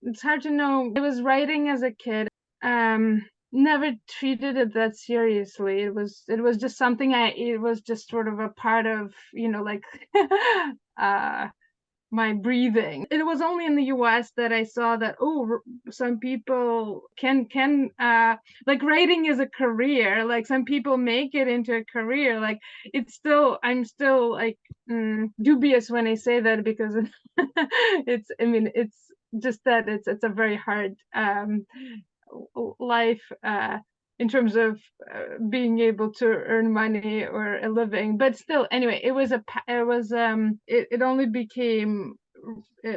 it's hard to know. I was writing as a kid. Never treated it that seriously. It was just something it was just sort of a part of, like uh my breathing. It was only in the US that I saw that, some people can like writing is a career. Like some people make it into a career. Like I'm still like dubious when I say that, because it's just that it's a very hard life in terms of being able to earn money or a living. But still, anyway, it only became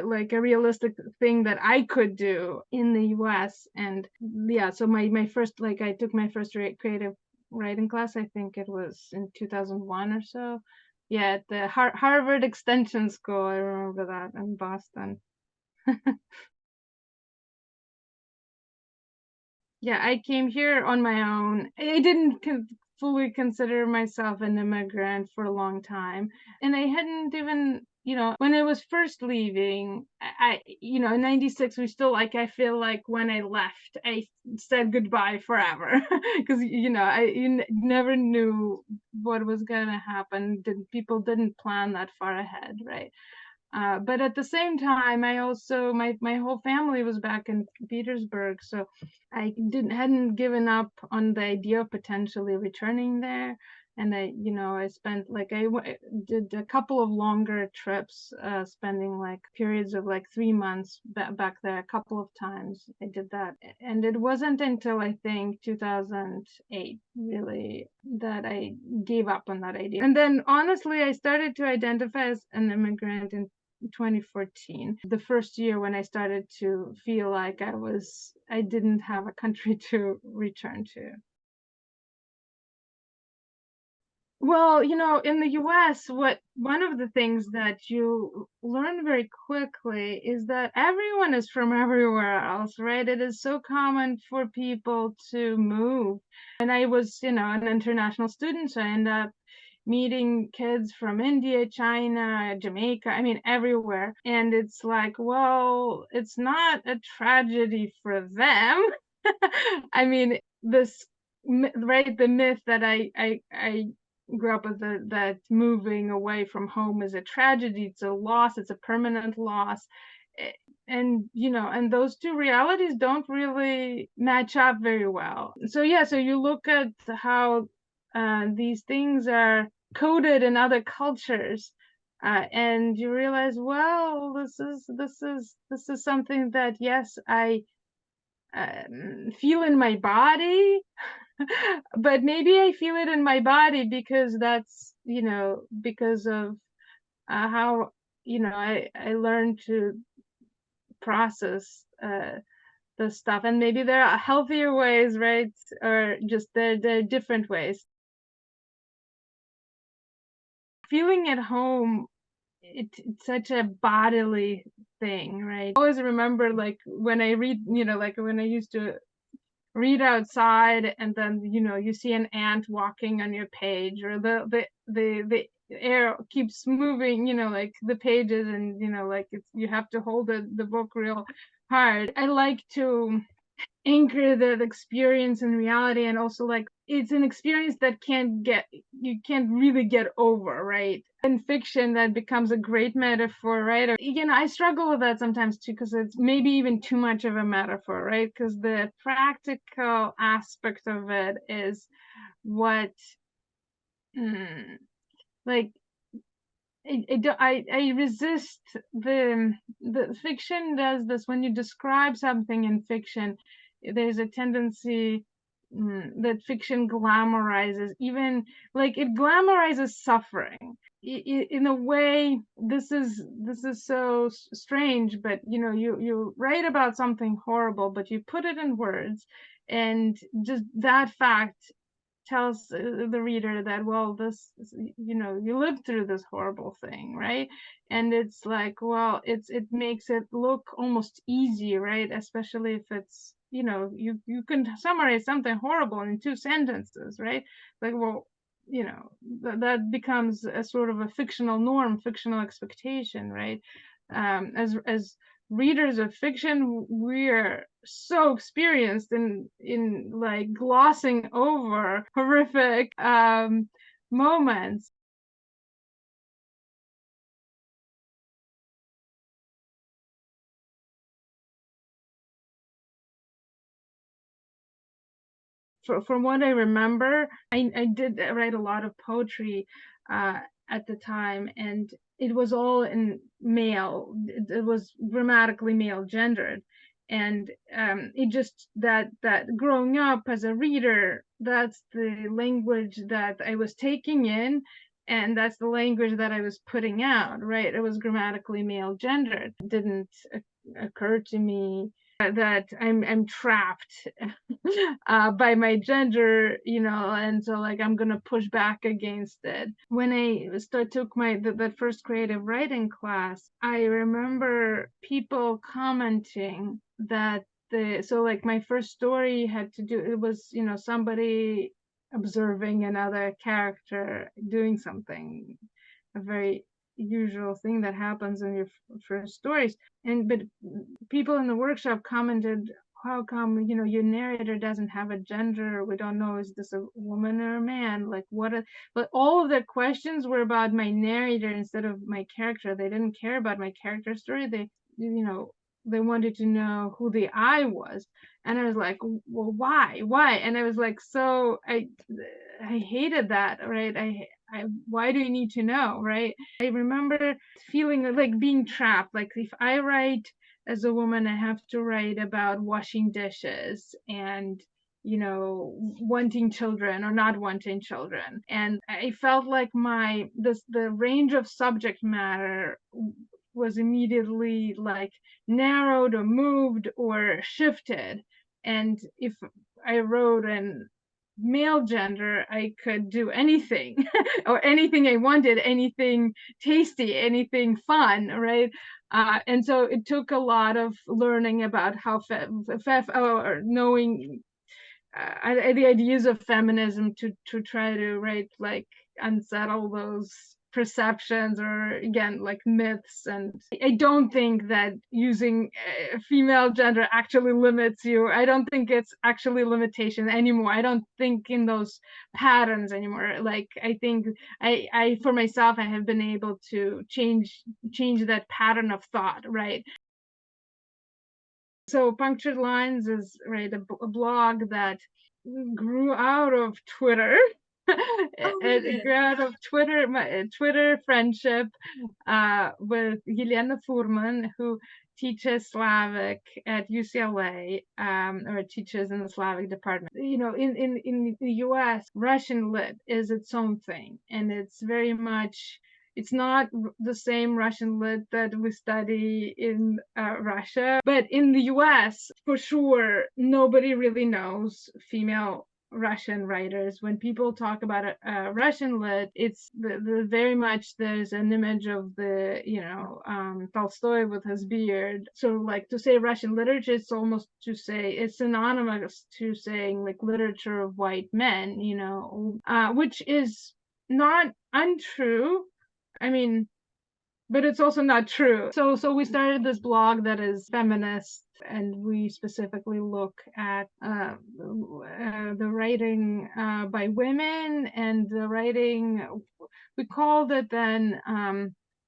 like a realistic thing that I could do in the US. And yeah, so my first, like, I took my first creative writing class, I think it was in 2001 or so. Yeah, at the Harvard Extension School. I remember that, in Boston. Yeah, I came here on my own. I didn't fully consider myself an immigrant for a long time. And I hadn't even, when I was first leaving, in 96, we still, like, I feel like when I left, I said goodbye forever. Because, never knew what was going to happen. People didn't plan that far ahead, right? But at the same time, I also, my whole family was back in Petersburg, so I hadn't given up on the idea of potentially returning there. And I spent, like, did a couple of longer trips, spending like periods of like 3 months back there a couple of times. I did that, and it wasn't until I think 2008 really that I gave up on that idea. And then honestly, I started to identify as an immigrant in 2014, the first year when I started to feel like I didn't have a country to return to. Well, in the US, one of the things that you learn very quickly is that everyone is from everywhere else, right? It is so common for people to move. And I was, an international student, so I ended up meeting kids from India, China, Jamaica, I mean, everywhere. And it's like, well, it's not a tragedy for them. I mean, right, the myth that I grew up with, that moving away from home is a tragedy, it's a loss, it's a permanent loss. And those two realities don't really match up very well. So yeah, so you look at how these things are coded in other cultures, and you realize, well, this is something that, yes, I feel in my body. But maybe I feel it in my body because that's, because of how, I learned to process the stuff. And maybe there are healthier ways, right? Or just there are different ways. Feeling at home, it's such a bodily thing, right? I always remember, like, when I read, like when I used to read outside, and then you see an ant walking on your page, or the air keeps moving, like the pages, and like you have to hold the book real hard. I like to anchor the experience in reality, and also, like, it's an experience that you can't really get over, right? In fiction, that becomes a great metaphor, right? Or, I struggle with that sometimes too, because it's maybe even too much of a metaphor, right? Because the practical aspect of it is what like I resist the fiction does this. When you describe something in fiction, there's a tendency that fiction glamorizes, even, like, it glamorizes suffering in a way. This is so strange, but you write about something horrible, but you put it in words, and just that fact tells the reader that, well, this, you lived through this horrible thing, right? And it's like, well, it makes it look almost easy, right? Especially if it's, you can summarize something horrible in 2 sentences, right? Like, well, that becomes a sort of a fictional norm, fictional expectation, right? As readers of fiction, we're so experienced in like glossing over horrific moments. From what I remember, I did write a lot of poetry at the time, and it was all in male. It was grammatically male gendered, and it just that growing up as a reader, that's the language that I was taking in, and that's the language that I was putting out. Right? It was grammatically male gendered. It didn't occur to me that I'm trapped by my gender, and so like I'm gonna push back against it. When I took that first creative writing class, I remember people commenting that like my first story had to do, it was, somebody observing another character doing something, a very usual thing that happens in your first stories. But people in the workshop commented, how come, your narrator doesn't have a gender? We don't know, is this a woman or a man? Like but all of the questions were about my narrator instead of my character. They didn't care about my character story. They wanted to know who the I was. And I was like, well, why? And I was like, so I hated that, right? Why do you need to know, right? I remember feeling like being trapped. Like if I write as a woman, I have to write about washing dishes and, wanting children or not wanting children. And I felt like the range of subject matter was immediately like narrowed or moved or shifted. And if I wrote in male gender, I could do anything or anything I wanted, anything tasty, anything fun, right? And so it took a lot of learning about how or knowing the ideas of feminism to try to like unsettle those perceptions, or again like myths. And I don't think that using female gender actually limits you. I don't think it's actually limitation anymore. I don't think in those patterns anymore. Like I think I for myself, I have been able to change that pattern of thought, right? So Punctured Lines is right a blog that grew out of Twitter. It grew out of Twitter, my Twitter friendship with Yelena Furman, who teaches Slavic at UCLA, or teaches in the Slavic department. In the US, Russian lit is its own thing, and it's very much, it's not the same Russian lit that we study in Russia, but in the US, for sure, nobody really knows female Russian writers. When people talk about Russian lit, it's very much there's an image of the Tolstoy with his beard. So like to say Russian literature, it's almost to say it's synonymous to saying like literature of white men, which is not untrue. I mean, but it's also not true. So we started this blog that is feminist, and we specifically look at the writing by women and the writing. We called it then.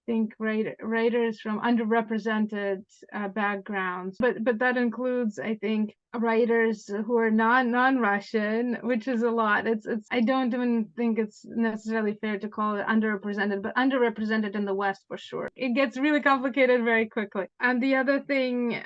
Think writers from underrepresented backgrounds, but that includes, I think, writers who are non-Russian, which is a lot. It's I don't even think it's necessarily fair to call it underrepresented, but underrepresented in the West for sure. It gets really complicated very quickly. And the other thing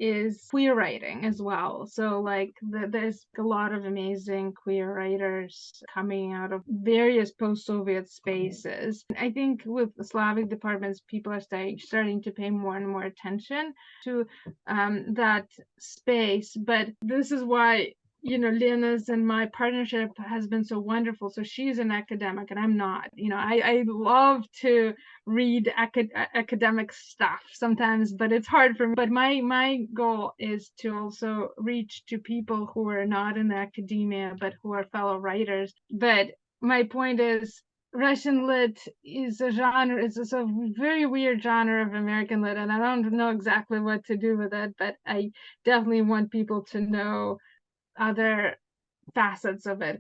is queer writing as well. So like there's a lot of amazing queer writers coming out of various post-Soviet spaces. I think with the Slavic departments, people are starting to pay more and more attention to that space. But this is why Lena's and my partnership has been so wonderful. So she's an academic and I'm not. I love to read academic stuff sometimes, but it's hard for me. But my goal is to also reach to people who are not in academia, but who are fellow writers. But my point is, Russian lit is a genre, it's a very weird genre of American lit, and I don't know exactly what to do with it, but I definitely want people to know other facets of it.